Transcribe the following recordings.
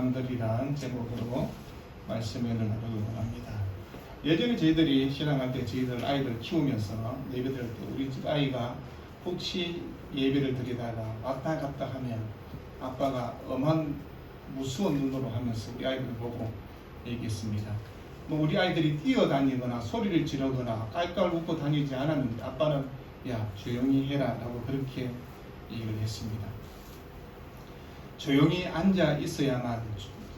사람들이란 제목으로 말씀을 나누려고 합니다. 예전에 저희들이 신앙할 때 저희들 아이들 키우면서 예배 드릴 때 우리 집 아이가 혹시 예배를 드리다가 왔다 갔다 하면 아빠가 엄한 무서운 눈으로 하면서 우리 아이들을 보고 얘기했습니다. 우리 아이들이 뛰어다니거나 소리를 지르거나 깔깔 웃고 다니지 않았는데 아빠는 야 조용히 해라 라고 그렇게 얘기를 했습니다. 조용히 앉아 있어야만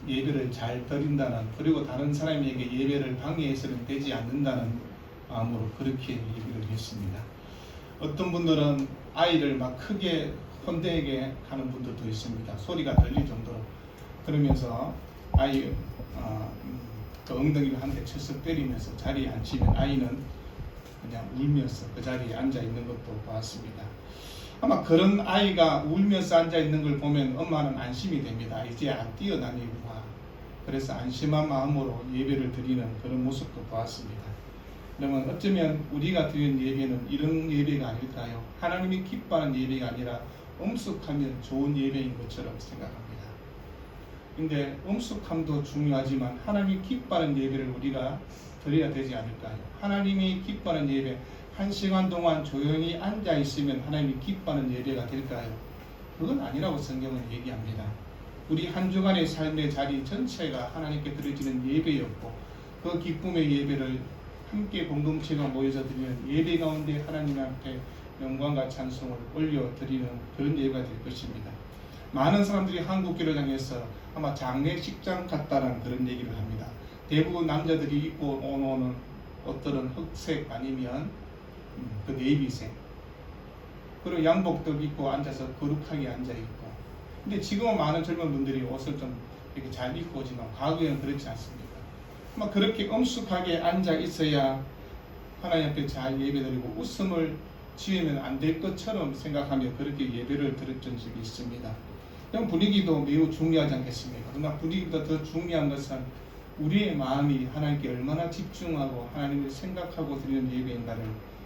예배를 잘 드린다는, 그리고 다른 사람에게 예배를 방해해서는 되지 않는다는 마음으로 그렇게 얘기를 했습니다. 어떤 분들은 아이를 막 크게 혼내게 하는 분들도 있습니다. 소리가 들릴 정도로. 그러면서 아이 그 엉덩이를 한 대 쳐서 때리면서 자리에 앉히면 아이는 그냥 울면서 그 자리에 앉아 있는 것도 봤습니다. 아마 그런 아이가 울면서 앉아 있는 걸 보면 엄마는 안심이 됩니다. 이제 안 뛰어다니구나. 그래서 안심한 마음으로 예배를 드리는 그런 모습도 보았습니다. 그러면 어쩌면 우리가 드리는 예배는 이런 예배가 아닐까요? 하나님이 기뻐하는 예배가 아니라 엄숙하면 좋은 예배인 것처럼 생각합니다. 근데 엄숙함도 중요하지만 하나님이 기뻐하는 예배를 우리가 드려야 되지 않을까요? 하나님이 기뻐하는 예배, 1시간 동안 조용히 앉아 있으면 하나님이 기뻐하는 예배가 될까요? 그건 아니라고 성경은 얘기합니다. 우리 한 주간의 삶의 자리 전체가 하나님께 드려지는 예배였고, 그 기쁨의 예배를 함께 공동체가 모여서 드리는 예배 가운데 하나님 앞에 영광과 찬송을 올려드리는 그런 예배가 될 것입니다. 많은 사람들이 한국교회를 향해서 아마 장례식장 같다는 그런 얘기를 합니다. 대부분 남자들이 입고 오는 옷들은 흑색 아니면 그 네이비색, 그리고 양복도 입고 앉아서 거룩하게 앉아있고. 근데 지금은 많은 젊은 분들이 옷을 좀 이렇게 잘 입고 오지만 과거에는 그렇지 않습니다. 아마 그렇게 엄숙하게 앉아 있어야 하나님 앞에 잘 예배드리고 웃음을 지으면 안 될 것처럼 생각하며 그렇게 예배를 드렸던 적이 있습니다. 그럼 분위기도 매우 중요하지 않겠습니까? 그러나 분위기보다 더 중요한 것은 우리의 마음이 하나님께 얼마나 집중하고 하나님을 생각하고 드리는 예배인가를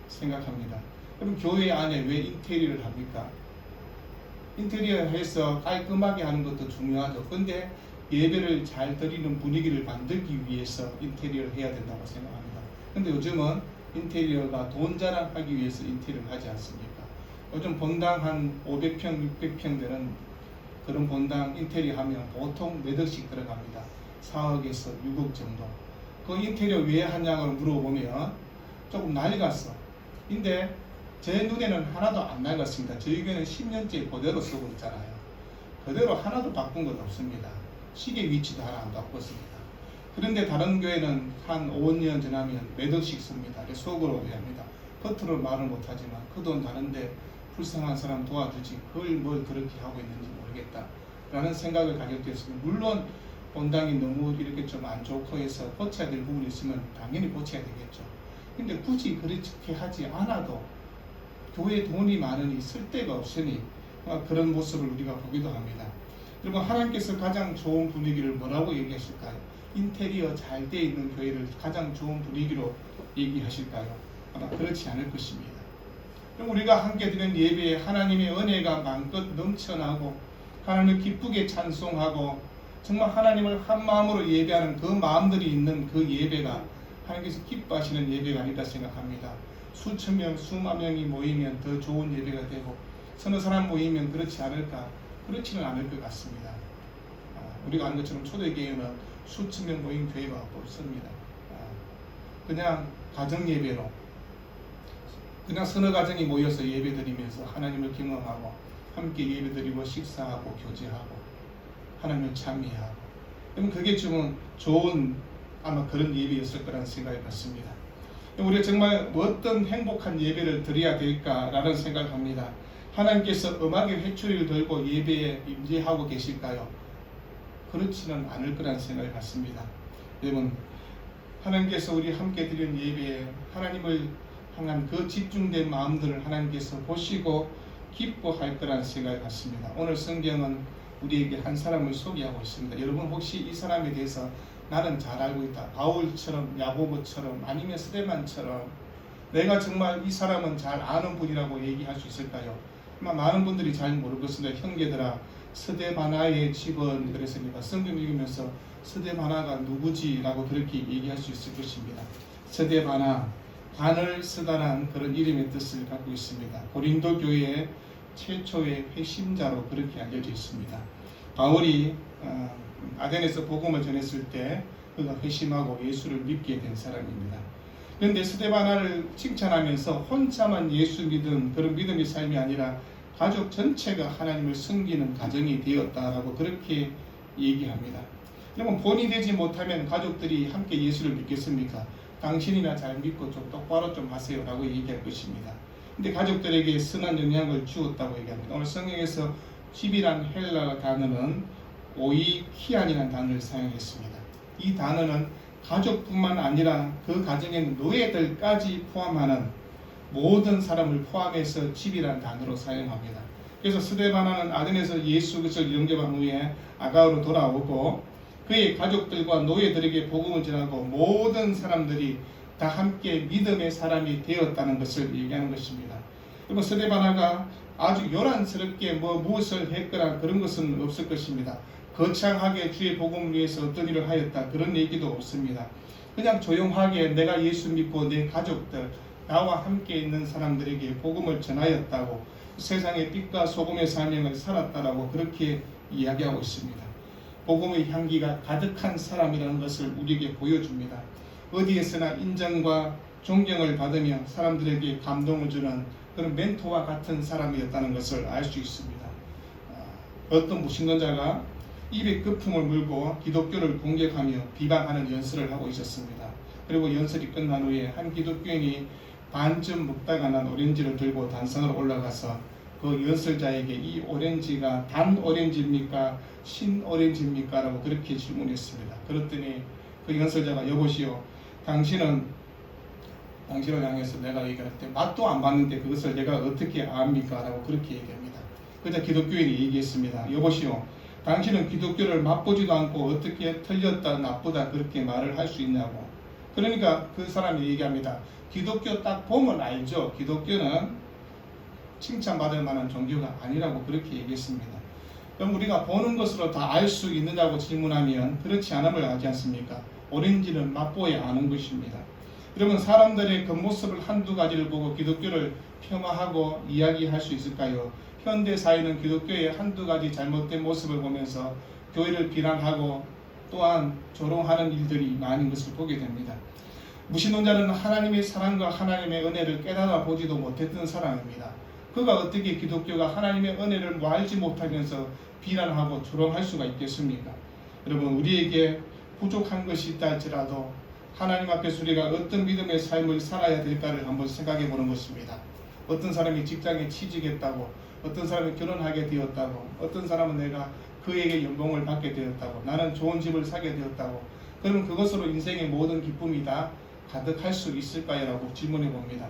생각합니다. 그럼 교회 안에 왜 인테리어를 합니까? 인테리어 해서 깔끔하게 하는 것도 중요하죠. 근데 예배를 잘 드리는 분위기를 만들기 위해서 인테리어를 해야 된다고 생각합니다. 근데 요즘은 인테리어가 돈 자랑하기 위해서 인테리어를 하지 않습니까? 요즘 본당 한 500평, 600평 되는 그런 본당 인테리어 하면 보통 몇 억씩 들어갑니다. 4억에서 6억 정도. 그 인테리어 왜 하냐고 물어보면 조금 낡았어. 근데 제 눈에는 하나도 안 낡았습니다. 저희 교회는 10년째 그대로 쓰고 있잖아요. 그대로 하나도 바꾼 건 없습니다. 시계 위치도 하나 안 바꿨습니다. 그런데 다른 교회는 한 5년 지나면 몇 억씩 씁니다. 속으로 합니다. 겉으로 말을 못하지만 그 돈 다른데 불쌍한 사람 도와주지 그걸 뭘 그렇게 하고 있는지 모르겠다 라는 생각을 가질 때 있습니다. 물론 본당이 너무 이렇게 좀 안 좋고 해서 고쳐야 될 부분이 있으면 당연히 고쳐야 되겠죠. 근데 굳이 그렇게 하지 않아도 교회에 돈이 많으니 쓸 데가 없으니 그런 모습을 우리가 보기도 합니다. 그리고 하나님께서 가장 좋은 분위기를 뭐라고 얘기하실까요? 인테리어 잘 돼 있는 교회를 가장 좋은 분위기로 얘기하실까요? 아마 그렇지 않을 것입니다. 그럼 우리가 함께 드리는 예배에 하나님의 은혜가 마음껏 넘쳐나고 하나님을 기쁘게 찬송하고 정말 하나님을 한 마음으로 예배하는 그 마음들이 있는 그 예배가 하나님께서 기뻐하시는 예배가 아니다 생각합니다. 수천 명, 수만 명이 모이면 더 좋은 예배가 되고 서너 사람 모이면 그렇지 않을까? 그렇지는 않을 것 같습니다. 우리가 아는 것처럼 초대교회는 수천 명 모인 교회가 없습니다. 그냥 가정 예배로 그냥 서너 가정이 모여서 예배드리면서 하나님을 경험하고 함께 예배드리고 식사하고 교제하고 하나님을 찬미하고, 그럼 그게 좀 좋은 아마 그런 예배였을 거라는 생각이 같습니다. 우리가 정말 어떤 행복한 예배를 드려야 될까라는 생각을 합니다. 하나님께서 음악의 회초리를 들고 예배에 임재하고 계실까요? 그렇지는 않을 거라는 생각이 같습니다. 여러분, 하나님께서 우리 함께 드리는 예배에 하나님을 향한 그 집중된 마음들을 하나님께서 보시고 기뻐할 거라는 생각이 같습니다. 오늘 성경은 우리에게 한 사람을 소개하고 있습니다. 여러분 혹시 이 사람에 대해서 나는 잘 알고 있다. 바울처럼, 야고보처럼, 아니면 스데반처럼 내가 정말 이 사람은 잘 아는 분이라고 얘기할 수 있을까요? 아마 많은 분들이 잘 모르겠습니다. 형제들아, 스데바나의 집은 그랬습니다. 성경 읽으면서 스데바나가 누구지? 라고 그렇게 얘기할 수 있을 것입니다. 스데바나, 관을 쓰다란 그런 이름의 뜻을 갖고 있습니다. 고린도 교회의 최초의 회심자로 그렇게 알려져 있습니다. 바울이 아덴에서 복음을 전했을 때 그가 회심하고 예수를 믿게 된 사람입니다. 그런데 스데바나를 칭찬하면서 혼자만 예수 믿은 그런 믿음의 삶이 아니라 가족 전체가 하나님을 섬기는 가정이 되었다라고 그렇게 얘기합니다. 여러분, 본이 되지 못하면 가족들이 함께 예수를 믿겠습니까? 당신이나 잘 믿고 좀 똑바로 좀 하세요 라고 얘기할 것입니다. 근데 가족들에게 선한 영향을 주었다고 얘기합니다. 오늘 성경에서 집이란 헬라 단어는 오이키안이라는 단어를 사용했습니다. 이 단어는 가족뿐만 아니라 그 가정에는 노예들까지 포함하는 모든 사람을 포함해서 집이라는 단어로 사용합니다. 그래서 스데바나는 아덴에서 예수 그리스도를 영접한 후에 아가우로 돌아오고 그의 가족들과 노예들에게 복음을 전하고 모든 사람들이 다 함께 믿음의 사람이 되었다는 것을 얘기하는 것입니다. 그리고 스데바나가 아주 요란스럽게 무엇을 했거나 그런 것은 없을 것입니다. 거창하게 주의 복음을 위해서 어떤 일을 하였다 그런 얘기도 없습니다. 그냥 조용하게 내가 예수 믿고 내 가족들 나와 함께 있는 사람들에게 복음을 전하였다고, 세상의 빛과 소금의 사명을 살았다라고 그렇게 이야기하고 있습니다. 복음의 향기가 가득한 사람이라는 것을 우리에게 보여줍니다. 어디에서나 인정과 존경을 받으며 사람들에게 감동을 주는 그런 멘토와 같은 사람이었다는 것을 알 수 있습니다. 어떤 무신론자가 입에 거품을 물고 기독교를 공격하며 비방하는 연설을 하고 있었습니다. 그리고 연설이 끝난 후에 한 기독교인이 반쯤 먹다가 난 오렌지를 들고 단상으로 올라가서 그 연설자에게 이 오렌지가 단 오렌지입니까? 신 오렌지입니까? 라고 그렇게 질문했습니다. 그랬더니 그 연설자가 여보시오, 당신을 향해서 내가 얘기할 때 맛도 안 봤는데 그것을 내가 어떻게 압니까? 라고 그렇게 얘기합니다. 그러자 기독교인이 얘기했습니다. 여보시오, 당신은 기독교를 맛보지도 않고 어떻게 틀렸다 나쁘다 그렇게 말을 할 수 있냐고. 그러니까 그 사람이 얘기합니다. 기독교 딱 보면 알죠. 기독교는 칭찬받을 만한 종교가 아니라고 그렇게 얘기했습니다. 그럼 우리가 보는 것으로 다 알 수 있느냐고 질문하면 그렇지 않음을 하지 않습니까? 오렌지는 맛보야 아는 것입니다. 여러분, 사람들의 겉모습을 한두 가지를 보고 기독교를 폄하하고 이야기할 수 있을까요? 현대 사회는 기독교의 한두 가지 잘못된 모습을 보면서 교회를 비난하고 또한 조롱하는 일들이 많은 것을 보게 됩니다. 무신론자는 하나님의 사랑과 하나님의 은혜를 깨달아 보지도 못했던 사람입니다. 그가 어떻게 기독교가 하나님의 은혜를 알지 못하면서 비난하고 조롱할 수가 있겠습니까? 여러분, 우리에게 부족한 것이 있다 할지라도 하나님 앞에서 우리가 어떤 믿음의 삶을 살아야 될까를 한번 생각해 보는 것입니다. 어떤 사람이 직장에 취직했다고, 어떤 사람이 결혼하게 되었다고, 어떤 사람은 내가 그에게 연봉을 받게 되었다고, 나는 좋은 집을 사게 되었다고, 그러면 그것으로 인생의 모든 기쁨이 다 가득할 수 있을까요? 라고 질문해 봅니다.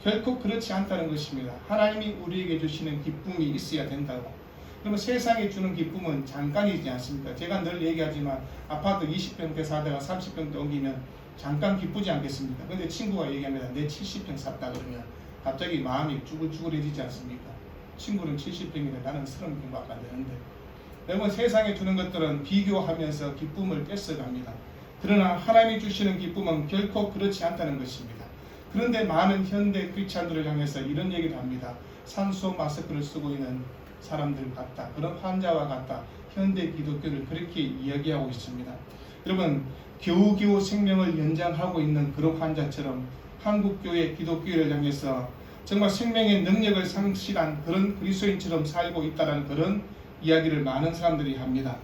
결코 그렇지 않다는 것입니다. 하나님이 우리에게 주시는 기쁨이 있어야 된다고. 그러면 세상에 주는 기쁨은 잠깐이지 않습니까? 제가 늘 얘기하지만 아파트 20평대 사다가 30평대 옮기면 잠깐 기쁘지 않겠습니까? 근데 친구가 얘기합니다. 내 70평 샀다 그러면 갑자기 마음이 쭈글쭈글해지지 않습니까? 친구는 70평인데 나는 30평밖에 안 되는데. 여러분, 세상에 주는 것들은 비교하면서 기쁨을 뺏어갑니다. 그러나 하나님이 주시는 기쁨은 결코 그렇지 않다는 것입니다. 그런데 많은 현대 크리스찬들을 향해서 이런 얘기를 합니다. 산소 마스크를 쓰고 있는 사람들 같다. 그런 환자와 같다. 현대 기독교를 그렇게 이야기하고 있습니다. 여러분, 겨우겨우 생명을 연장하고 있는 그런 환자처럼 한국교회 기독교를 향해서 정말 생명의 능력을 상실한 그런 그리스도인처럼 살고 있다는 그런 이야기를 많은 사람들이 합니다.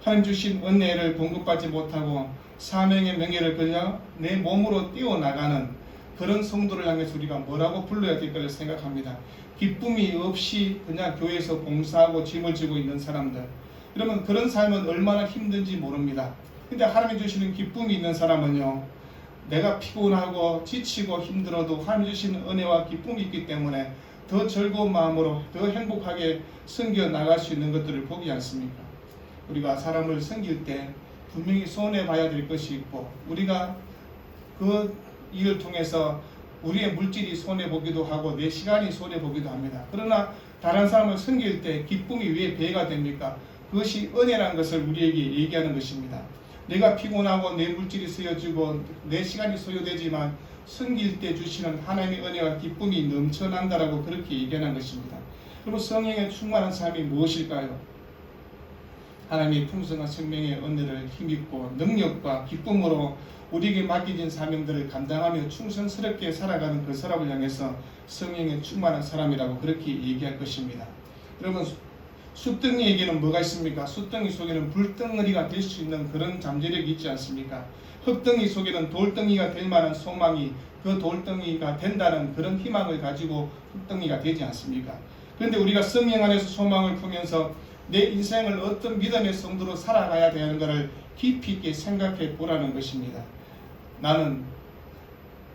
하나님 주신 은혜를 공급받지 못하고 사명의 명예를 그냥 내 몸으로 띄워나가는 그런 성도를 향해서 우리가 뭐라고 불러야 될까를 생각합니다. 기쁨이 없이 그냥 교회에서 봉사하고 짐을 지고 있는 사람들, 그러면 그런 삶은 얼마나 힘든지 모릅니다. 근데 하나님이 주시는 기쁨이 있는 사람은요, 내가 피곤하고 지치고 힘들어도 하나님 주시는 은혜와 기쁨이 있기 때문에 더 즐거운 마음으로 더 행복하게 섬겨 나갈 수 있는 것들을 보지 않습니까? 우리가 사람을 섬길 때 분명히 손해봐야 될 것이 있고, 우리가 그 일을 통해서 우리의 물질이 손해보기도 하고 내 시간이 손해보기도 합니다. 그러나 다른 사람을 섬길 때 기쁨이 왜 배가 됩니까? 그것이 은혜라는 것을 우리에게 얘기하는 것입니다. 내가 피곤하고 내 물질이 쓰여지고 내 시간이 소요되지만 섬길 때 주시는 하나님의 은혜와 기쁨이 넘쳐난다라고 그렇게 얘기하는 것입니다. 그리고 성령에 충만한 삶이 무엇일까요? 하나님의 풍성한 생명의 은혜를 힘입고 능력과 기쁨으로 우리에게 맡겨진 사명들을 감당하며 충성스럽게 살아가는 그 사람을 향해서 성령에 충만한 사람이라고 그렇게 얘기할 것입니다. 여러분, 숯등이에게는 뭐가 있습니까? 숯등이 속에는 불덩어리가 될 수 있는 그런 잠재력이 있지 않습니까? 흙덩이 속에는 돌덩이가 될 만한 소망이, 그 돌덩이가 된다는 그런 희망을 가지고 흙덩이가 되지 않습니까? 그런데 우리가 성령 안에서 소망을 품으면서 내 인생을 어떤 믿음의 성도로 살아가야 되는 것을 깊이 있게 생각해 보라는 것입니다. 나는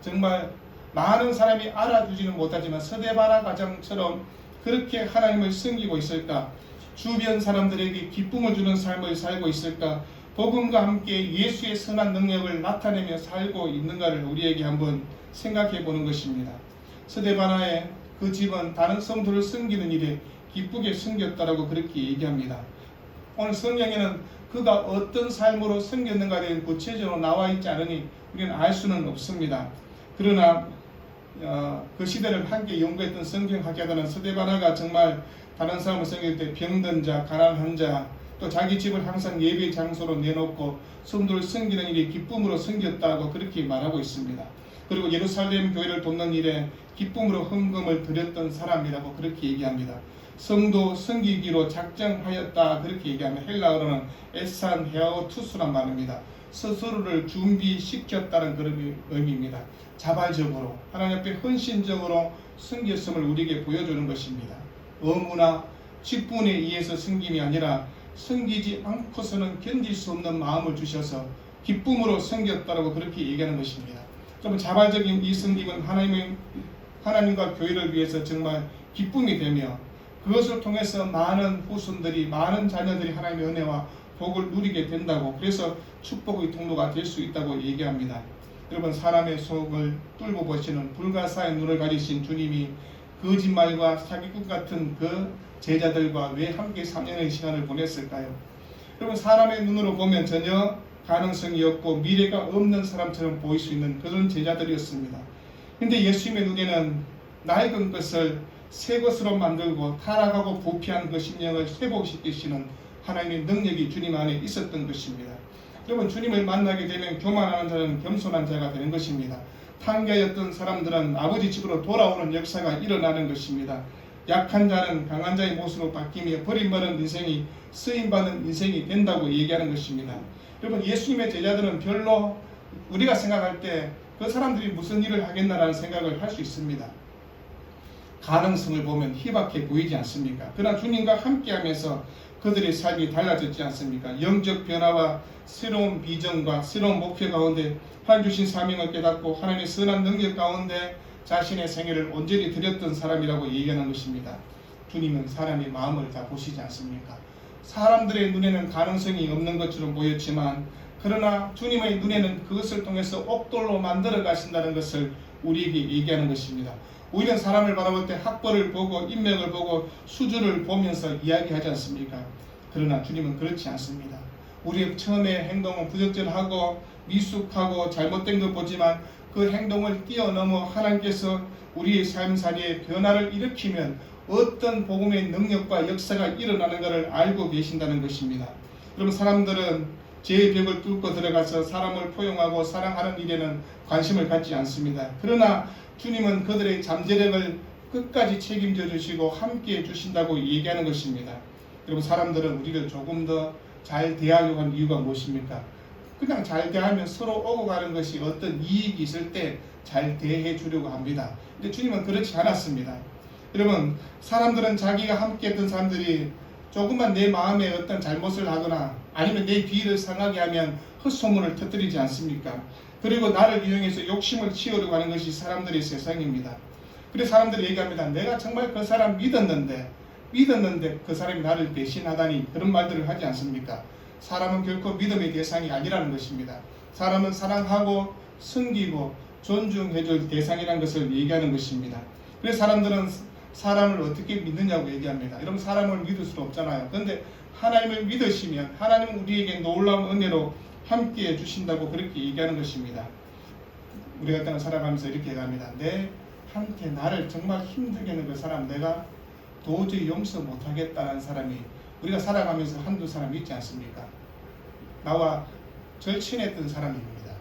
정말 많은 사람이 알아주지는 못하지만 스데바나 가정처럼 그렇게 하나님을 섬기고 있을까? 주변 사람들에게 기쁨을 주는 삶을 살고 있을까? 복음과 함께 예수의 선한 능력을 나타내며 살고 있는가를 우리에게 한번 생각해 보는 것입니다. 스데바나의 그 집은 다른 성도를 섬기는 일에 기쁘게 섬겼다라고 그렇게 얘기합니다. 오늘 성경에는 그가 어떤 삶으로 섬겼는가에 대한 구체적으로 나와 있지 않으니 우리는 알 수는 없습니다. 그러나 그 시대를 함께 연구했던 성경학자들은 스데바나가 정말 다른 사람을 섬길 때 병든 자, 가난한 자, 또 자기 집을 항상 예배 장소로 내놓고 성도를 섬기는 일에 기쁨으로 섬겼다고 그렇게 말하고 있습니다. 그리고 예루살렘 교회를 돕는 일에 기쁨으로 헌금을 드렸던 사람이라고 그렇게 얘기합니다. 성도 섬기기로 작정하였다 그렇게 얘기하면 헬라어로는 에산 헤아오 투수란 말입니다. 스스로를 준비시켰다는 그런 의미입니다. 자발적으로 하나님 앞에 헌신적으로 섬겼음을 우리에게 보여주는 것입니다. 의무나 직분에 의해서 섬김이 아니라 섬기지 않고서는 견딜 수 없는 마음을 주셔서 기쁨으로 섬겼다라고 그렇게 얘기하는 것입니다. 그러면 자발적인 이 섬김은 하나님과 교회를 위해서 정말 기쁨이 되며 그것을 통해서 많은 후손들이, 많은 자녀들이 하나님의 은혜와 복을 누리게 된다고, 그래서 축복의 통로가 될 수 있다고 얘기합니다. 여러분, 사람의 속을 뚫고 보시는 불가사의 눈을 가리신 주님이 거짓말과 사기꾼 같은 그 제자들과 왜 함께 3년의 시간을 보냈을까요? 여러분, 사람의 눈으로 보면 전혀 가능성이 없고 미래가 없는 사람처럼 보일 수 있는 그런 제자들이었습니다. 근데 예수님의 눈에는 낡은 것을 새 것으로 만들고 타락하고 부패한 그 심령을 회복시키시는 하나님의 능력이 주님 안에 있었던 것입니다. 여러분, 주님을 만나게 되면 교만하는 자는 겸손한 자가 되는 것입니다. 탕자였던 사람들은 아버지 집으로 돌아오는 역사가 일어나는 것입니다. 약한 자는 강한 자의 모습으로 바뀌며 버림받은 인생이 쓰임받는 인생이 된다고 얘기하는 것입니다. 여러분, 예수님의 제자들은 별로 우리가 생각할 때 그 사람들이 무슨 일을 하겠나라는 생각을 할 수 있습니다. 가능성을 보면 희박해 보이지 않습니까? 그러나 주님과 함께하면서 그들의 삶이 달라졌지 않습니까? 영적 변화와 새로운 비전과 새로운 목표 가운데 하나님 주신 사명을 깨닫고 하나님의 선한 능력 가운데 자신의 생애를 온전히 드렸던 사람이라고 얘기하는 것입니다. 주님은 사람의 마음을 다 보시지 않습니까? 사람들의 눈에는 가능성이 없는 것처럼 보였지만 그러나 주님의 눈에는 그것을 통해서 옥돌로 만들어 가신다는 것을 우리에게 얘기하는 것입니다. 오히려 사람을 바라볼 때 학벌을 보고 인맥을 보고 수준을 보면서 이야기하지 않습니까? 그러나 주님은 그렇지 않습니다. 우리의 처음에 행동은 부적절하고 미숙하고 잘못된 것 보지만 그 행동을 뛰어넘어 하나님께서 우리의 삶살이에 변화를 일으키면 어떤 복음의 능력과 역사가 일어나는 것을 알고 계신다는 것입니다. 여러분, 사람들은 죄의 벽을 뚫고 들어가서 사람을 포용하고 사랑하는 일에는 관심을 갖지 않습니다. 그러나 주님은 그들의 잠재력을 끝까지 책임져 주시고 함께 해 주신다고 얘기하는 것입니다. 여러분, 사람들은 우리를 조금 더 잘 대하려고 하는 이유가 무엇입니까? 그냥 잘 대하면 서로 오고 가는 것이 어떤 이익이 있을 때 잘 대해 주려고 합니다. 근데 주님은 그렇지 않았습니다. 여러분, 사람들은 자기가 함께 했던 사람들이 조금만 내 마음에 어떤 잘못을 하거나 아니면 내 비위를 상하게 하면 헛소문을 터뜨리지 않습니까? 그리고 나를 이용해서 욕심을 치우려고 하는 것이 사람들의 세상입니다. 그래서 사람들이 얘기합니다. 내가 정말 그 사람 믿었는데 그 사람이 나를 배신하다니, 그런 말들을 하지 않습니까? 사람은 결코 믿음의 대상이 아니라는 것입니다. 사람은 사랑하고 섬기고 존중해줄 대상이라는 것을 얘기하는 것입니다. 그래서 사람들은 사람을 어떻게 믿느냐고 얘기합니다. 여러분 사람을 믿을 수는 없잖아요. 그런데 하나님을 믿으시면 하나님은 우리에게 놀라운 은혜로 함께해 주신다고 그렇게 얘기하는 것입니다. 우리가 땅을 살아가면서 이렇게 얘기합니다. 내 함께 나를 정말 힘들게 하는 그 사람 내가 도저히 용서 못하겠다는 사람이 우리가 살아가면서 한두 사람이 있지 않습니까? 나와 절친했던 사람입니다.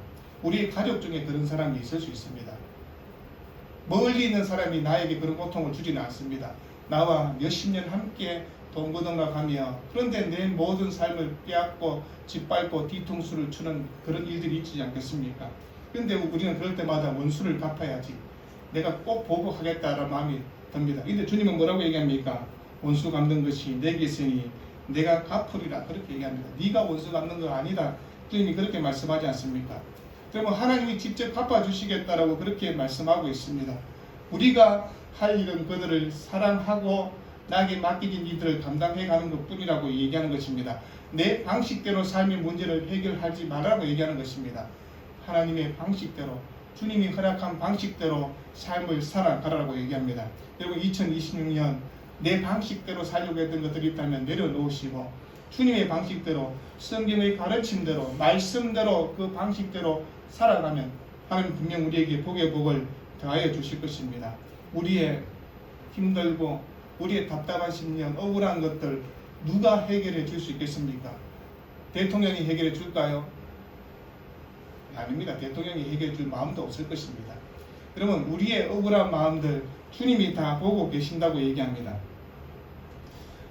우리 가족 중에 그런 사람이 있을 수 있습니다. 멀리 있는 사람이 나에게 그런 고통을 주지는 않습니다. 나와 몇십 년 함께 동거동락하며 그런데 내 모든 삶을 빼앗고 짓밟고 뒤통수를 치는 그런 일들이 있지 않겠습니까? 그런데 우리는 그럴 때마다 원수를 갚아야지 내가 꼭 보복하겠다는 마음이 듭니다. 근데 주님은 뭐라고 얘기합니까? 원수 갚는 것이 내게 있으니 내가 갚으리라 그렇게 얘기합니다. 네가 원수 갚는 거 아니다. 주님이 그렇게 말씀하지 않습니까? 그러면 하나님이 직접 갚아주시겠다라고 그렇게 말씀하고 있습니다. 우리가 할 일은 그들을 사랑하고 나에게 맡겨진 이들을 감당해가는 것뿐이라고 얘기하는 것입니다. 내 방식대로 삶의 문제를 해결하지 말라고 얘기하는 것입니다. 하나님의 방식대로 주님이 허락한 방식대로 삶을 살아가라고 얘기합니다. 여러분 2026년 내 방식대로 살려고 했던 것들이 있다면 내려놓으시고 주님의 방식대로 성경의 가르침대로 말씀대로 그 방식대로 살아가면 하나님 분명 우리에게 복의 복을 더하여 주실 것입니다. 우리의 힘들고 우리의 답답한 심령 억울한 것들 누가 해결해 줄 수 있겠습니까? 대통령이 해결해 줄까요? 아닙니다. 대통령이 해결해 줄 마음도 없을 것입니다. 그러면 우리의 억울한 마음들 주님이 다 보고 계신다고 얘기합니다.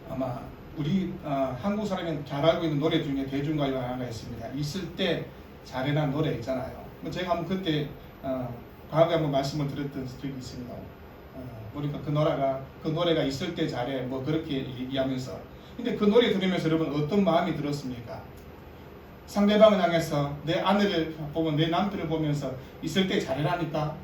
아마 우리 한국 사람이 잘 알고 있는 노래 중에 대중가요 하나가 있습니다. 있을 때 잘해란 노래 있잖아요. 제가 한번 그때 과거에 한번 말씀을 드렸던 적이 있습니다. 보니까 그 노래가 있을 때 잘해 뭐 그렇게 얘기하면서 근데 그 노래 들으면서 여러분 어떤 마음이 들었습니까? 상대방을 향해서 내 아내를 보면 내 남편을 보면서 있을 때 잘해라니까.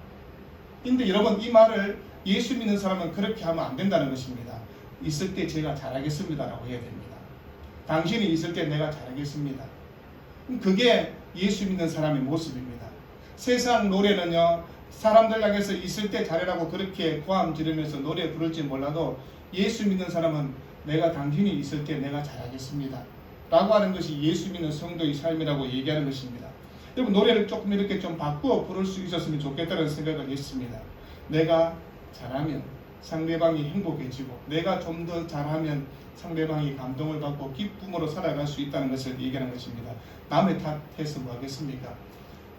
근데 여러분 이 말을 예수 믿는 사람은 그렇게 하면 안 된다는 것입니다. 있을 때 제가 잘하겠습니다 라고 해야 됩니다. 당신이 있을 때 내가 잘하겠습니다. 그게 예수 믿는 사람의 모습입니다. 세상 노래는요 사람들 향해서 있을 때 잘해라고 그렇게 고함 지르면서 노래 부를지 몰라도 예수 믿는 사람은 내가 당신이 있을 때 내가 잘하겠습니다 라고 하는 것이 예수 믿는 성도의 삶이라고 얘기하는 것입니다. 여러분 노래를 조금 이렇게 좀 바꾸어 부를 수 있었으면 좋겠다는 생각을 했습니다. 내가 잘하면 상대방이 행복해지고 내가 좀 더 잘하면 상대방이 감동을 받고 기쁨으로 살아갈 수 있다는 것을 얘기하는 것입니다. 남의 탓해서 뭐 하겠습니까?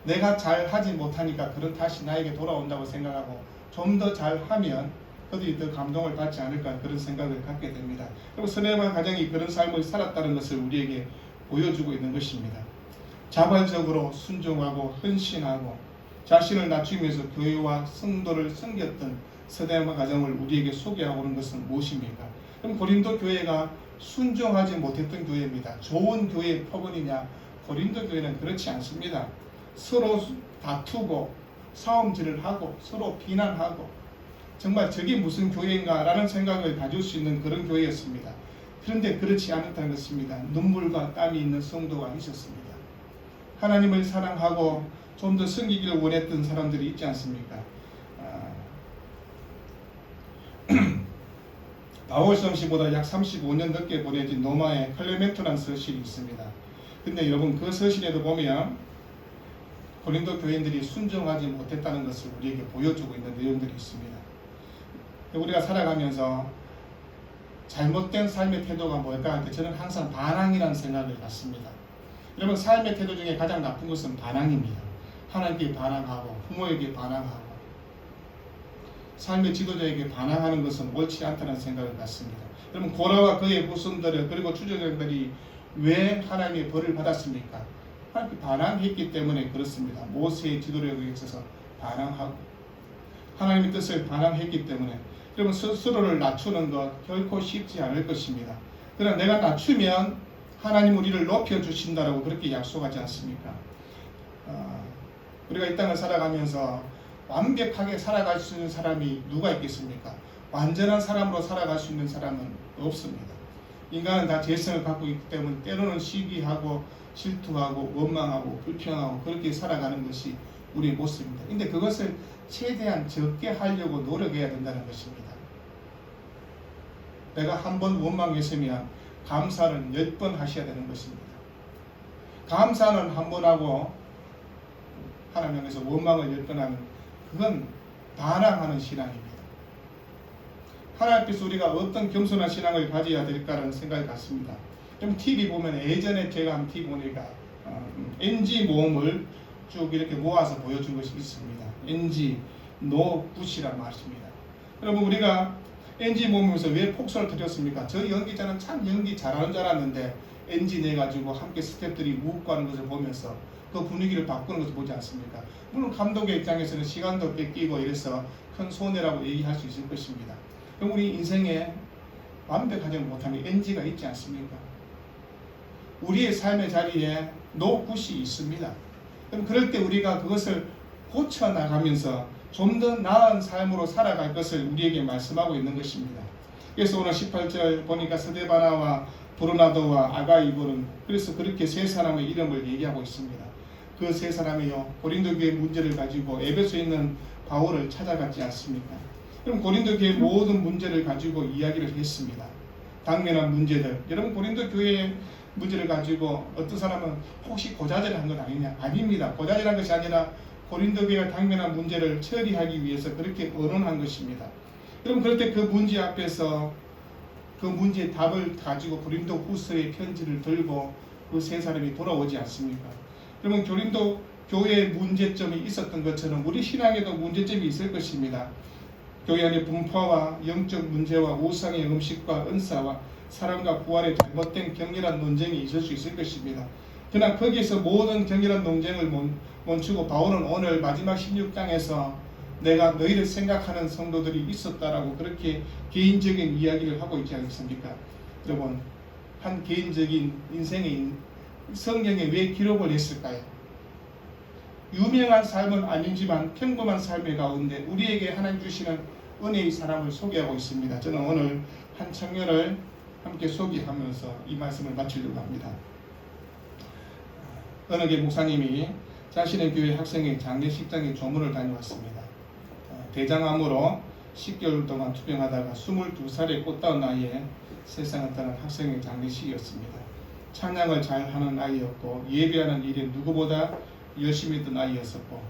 내가 잘하지 못하니까 그런 탓이 나에게 돌아온다고 생각하고 좀 더 잘하면 그들이 더 감동을 받지 않을까 그런 생각을 갖게 됩니다. 그리고 서네와 가정이 그런 삶을 살았다는 것을 우리에게 보여주고 있는 것입니다. 자발적으로 순종하고 헌신하고 자신을 낮추면서 교회와 성도를 섬겼던 서네와 가정을 우리에게 소개하고 있는 것은 무엇입니까? 그럼 고린도 교회가 순종하지 못했던 교회입니다. 좋은 교회의 표본이냐? 고린도 교회는 그렇지 않습니다. 서로 다투고 싸움질을 하고 서로 비난하고 정말 저게 무슨 교회인가 라는 생각을 가질 수 있는 그런 교회였습니다. 그런데 그렇지 않았다는 것입니다. 눈물과 땀이 있는 성도가 있었습니다. 하나님을 사랑하고 좀 더 섬기기를 원했던 사람들이 있지 않습니까? 바울성 씨보다 약 35년 늦게 보내진 로마의 클레멘토라는 서신이 있습니다. 근데 여러분 그 서신에도 보면 고린도 교인들이 순종하지 못했다는 것을 우리에게 보여주고 있는 내용들이 있습니다. 우리가 살아가면서 잘못된 삶의 태도가 뭘까 할 때 저는 항상 반항이라는 생각을 갖습니다. 여러분 삶의 태도 중에 가장 나쁜 것은 반항입니다. 하나님께 반항하고 부모에게 반항하고 삶의 지도자에게 반항하는 것은 옳지 않다는 생각을 갖습니다. 여러분 고라와 그의 후손들 그리고 추종자들이 왜 하나님의 벌을 받았습니까? 하나님께 반항했기 때문에 그렇습니다. 모세의 지도력에 있어서 반항하고 하나님의 뜻을 반항했기 때문에 여러분 스스로를 낮추는 것 결코 쉽지 않을 것입니다. 그러나 내가 낮추면 하나님 우리를 높여주신다라고 그렇게 약속하지 않습니까? 우리가 이 땅을 살아가면서 완벽하게 살아갈 수 있는 사람이 누가 있겠습니까? 완전한 사람으로 살아갈 수 있는 사람은 없습니다. 인간은 다 죄성을 갖고 있기 때문에 때로는 시기하고 질투하고 원망하고 불평하고 그렇게 살아가는 것이 우리의 모습입니다. 근데 그것을 최대한 적게 하려고 노력해야 된다는 것입니다. 내가 한 번 원망했으면 감사는 10번 하셔야 되는 것입니다. 감사는 한 번 하고 하나님께서 원망을 10번 하는, 그건 반항하는 신앙입니다. 하나님 앞에서 우리가 어떤 겸손한 신앙을 가져야 될까라는 생각이 같습니다. 좀 TV 보면, 예전에 제가 한 TV 보니까 NG 모음을 쭉 이렇게 모아서 보여준 것이 있습니다. NG, No, Gut이란 말입니다. 여러분, 우리가 NG 모음에서 왜 폭소를 터졌습니까? 저 연기자는 참 연기 잘하는 줄 알았는데 NG 내가지고 함께 스태프들이 우욱하는 것을 보면서 그 분위기를 바꾸는 것을 보지 않습니까? 물론 감독의 입장에서는 시간도 뺏기고 이래서 큰 손해라고 얘기할 수 있을 것입니다. 그럼 우리 인생에 완벽하지 못하면 NG가 있지 않습니까? 우리의 삶의 자리에 No, Gut이 있습니다. 그럼 그럴 때 우리가 그것을 고쳐나가면서 좀 더 나은 삶으로 살아갈 것을 우리에게 말씀하고 있는 것입니다. 그래서 오늘 18절 보니까 스데바나와 브루나도와 아가이볼은 그래서 그렇게 세 사람의 이름을 얘기하고 있습니다. 그 세 사람이요, 고린도 교회 문제를 가지고 에베소에 있는 바울을 찾아갔지 않습니까? 그럼 고린도 교회 모든 문제를 가지고 이야기를 했습니다. 당면한 문제들. 여러분, 고린도 교회의 문제를 가지고 어떤 사람은 혹시 고자질을 한 건 아니냐? 아닙니다. 고자질한 것이 아니라 고린도 교회가 당면한 문제를 처리하기 위해서 그렇게 언론한 것입니다. 여러분, 그럴 때 그 문제 앞에서 그 문제의 답을 가지고 고린도 후서의 편지를 들고 그 세 사람이 돌아오지 않습니까? 그러면 고린도 교회에 문제점이 있었던 것처럼 우리 신앙에도 문제점이 있을 것입니다. 교회 안에 분파와 영적 문제와 우상의 음식과 은사와 사랑과 부활의 잘못된 격렬한 논쟁이 있을 수 있을 것입니다. 그러나 거기에서 모든 격렬한 논쟁을 멈추고 바울은 오늘 마지막 16장에서 내가 너희를 생각하는 성도들이 있었다라고 그렇게 개인적인 이야기를 하고 있지 않습니까? 여러분, 한 개인적인 인생의 성경에 왜 기록을 했을까요? 유명한 삶은 아니지만 평범한 삶의 가운데 우리에게 하나님 주시는 은혜의 사람을 소개하고 있습니다. 저는 오늘 한 청년을 함께 소개하면서 이 말씀을 마치려고 합니다. 어느 게 목사님이 자신의 교회 학생의 장례식장에 조문을 다녀왔습니다. 대장암으로 10개월 동안 투병하다가 22살의 꽃다운 나이에 세상을 떠난 학생의 장례식이었습니다. 찬양을 잘하는 아이였고 예배하는 일에 누구보다 열심히 했던 아이였었고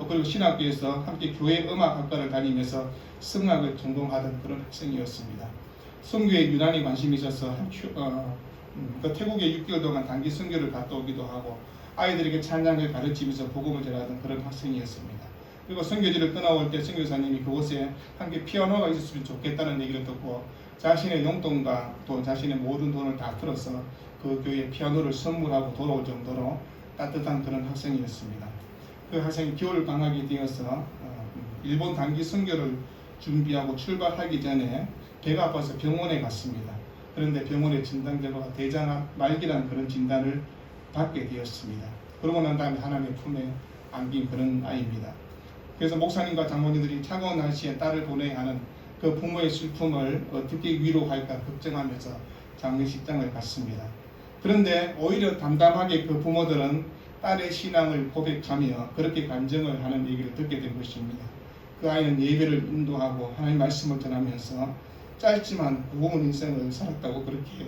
그리고 신학교에서 함께 교회 음악학과를 다니면서 성악을 전공하던 그런 학생이었습니다. 선교에 유난히 관심이 있어서 태국에 6개월 동안 단기 선교를 갔다 오기도 하고 아이들에게 찬양을 가르치면서 복음을 전하던 그런 학생이었습니다. 그리고 선교지를 떠나올 때 선교사님이 그곳에 함께 피아노가 있었으면 좋겠다는 얘기를 듣고 자신의 용돈과 또 자신의 모든 돈을 다 풀어서 그 교회에 피아노를 선물하고 돌아올 정도로 따뜻한 그런 학생이었습니다. 그 학생이 겨울 방학이 되어서 일본 단기 선교를 준비하고 출발하기 전에 배가 아파서 병원에 갔습니다. 그런데 병원의 진단 결과가 대장암 말기라는 그런 진단을 받게 되었습니다. 그러고 난 다음에 하나님의 품에 안긴 그런 아이입니다. 그래서 목사님과 장모님들이 차가운 날씨에 딸을 보내야 하는 그 부모의 슬픔을 어떻게 위로할까 걱정하면서 장례식장을 갔습니다. 그런데 오히려 담담하게 그 부모들은 딸의 신앙을 고백하며 그렇게 간증을 하는 얘기를 듣게 된 것입니다. 그 아이는 예배를 인도하고 하나님의 말씀을 전하면서 짧지만 무거운 인생을 살았다고 그렇게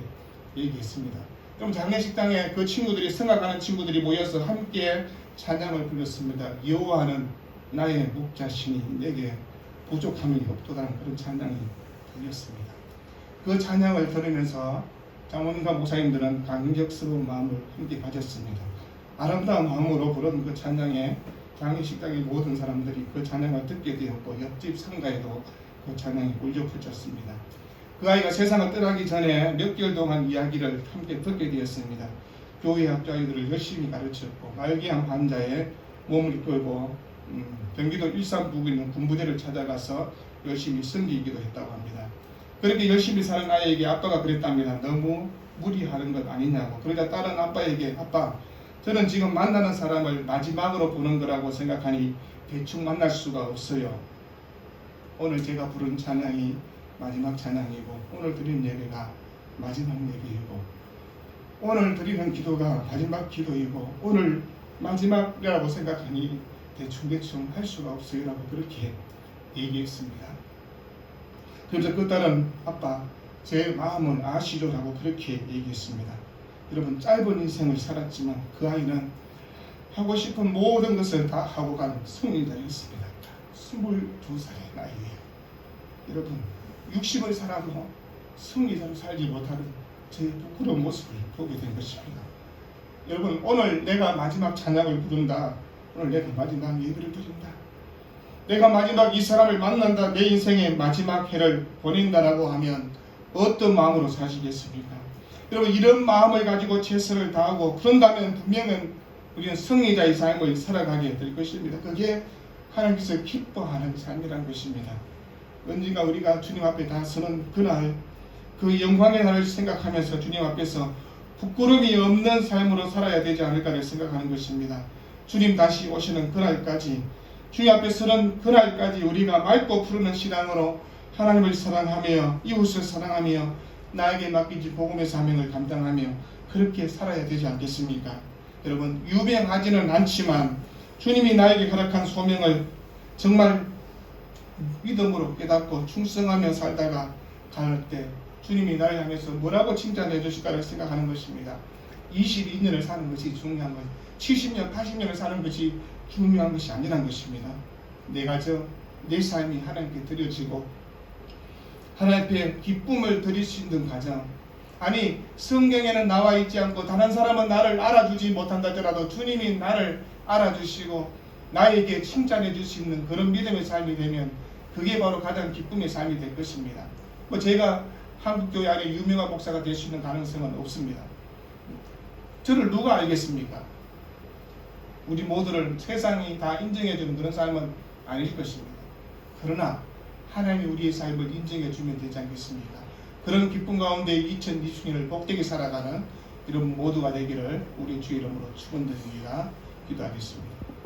얘기했습니다. 그럼 장례식장에 그 친구들이 성악하는 친구들이 모여서 함께 찬양을 불렀습니다. 여호와는 나의 목자시니 내게 부족함이 없도다라는 그런 찬양이 들렸습니다. 그 찬양을 들으면서 장모님과 목사님들은 감격스러운 마음을 함께 가졌습니다. 아름다운 마음으로 부른 그 찬양에 장례식장의 모든 사람들이 그 찬양을 듣게 되었고 옆집 상가에도 그 찬양이 울려 퍼졌습니다. 그 아이가 세상을 떠나기 전에 몇 개월 동안 이야기를 함께 듣게 되었습니다. 교회 학자아이들을 열심히 가르쳤고 말기암 환자의 몸을 이끌고 경기도 일산부구에 있는 군부대를 찾아가서 열심히 섬기기도 했다고 합니다. 그렇게 열심히 사는 아이에게 아빠가 그랬답니다. 너무 무리하는 것 아니냐고. 그러자 다른 아빠에게 아빠 저는 지금 만나는 사람을 마지막으로 보는 거라고 생각하니 대충 만날 수가 없어요. 오늘 제가 부른 찬양이 마지막 찬양이고 오늘 드린 예배가 마지막 예배이고 오늘 드리는 기도가 마지막 기도이고 오늘 마지막이라고 생각하니 대충 할 수가 없어요 라고 그렇게 얘기했습니다. 그래서 그 딸은 아빠 제 마음은 아시죠라고 그렇게 얘기했습니다. 여러분, 짧은 인생을 살았지만 그 아이는 하고 싶은 모든 것을 다 하고 간 성인자였습니다. 22살의 나이에요. 여러분, 60을 살아도 성리자로 살지 못하는 제 부끄러운 모습을 보게 된 것입니다. 여러분, 오늘 내가 마지막 찬양을 부른다. 오늘 내가 마지막 예배를 드린다. 내가 마지막 이 사람을 만난다. 내 인생의 마지막 해를 보낸다라고 하면 어떤 마음으로 사시겠습니까? 여러분, 이런 마음을 가지고 최선을 다하고 그런다면 분명히 우리는 승리자의 삶을 살아가게 될 것입니다. 그게 하나님께서 기뻐하는 삶이라는 것입니다. 언젠가 우리가 주님 앞에 다 서는 그날, 그 영광의 날을 생각하면서 주님 앞에서 부끄러움이 없는 삶으로 살아야 되지 않을까를 생각하는 것입니다. 주님 다시 오시는 그날까지, 주님 앞에 서는 그날까지 우리가 맑고 푸르는 신앙으로 하나님을 사랑하며 이웃을 사랑하며 나에게 맡기지 복음의 사명을 감당하며 그렇게 살아야 되지 않겠습니까? 여러분, 유명하지는 않지만 주님이 나에게 허락한 소명을 정말 믿음으로 깨닫고 충성하며 살다가 갈 때 주님이 나를 향해서 뭐라고 칭찬해 주실까를 생각하는 것입니다. 22년을 사는 것이 중요한 것, 70년, 80년을 사는 것이 중요한 것이 아니란 것입니다. 내 삶이 하나님께 드려지고 하나님 앞에 기쁨을 드릴 수 있는 가정, 아니 성경에는 나와 있지 않고 다른 사람은 나를 알아주지 못한다더라도 주님이 나를 알아주시고 나에게 칭찬해 줄 수 있는 그런 믿음의 삶이 되면 그게 바로 가장 기쁨의 삶이 될 것입니다. 제가 한국교회 안에 유명한 목사가 될 수 있는 가능성은 없습니다. 저를 누가 알겠습니까? 우리 모두를 세상이 다 인정해주는 그런 삶은 아닐 것입니다. 그러나 하나님이 우리의 삶을 인정해 주면 되지 않겠습니까? 그런 기쁨 가운데 2020년을 복되게 살아가는 여러분 모두가 되기를 우리 주의 이름으로 축원드립니다. 기도하겠습니다.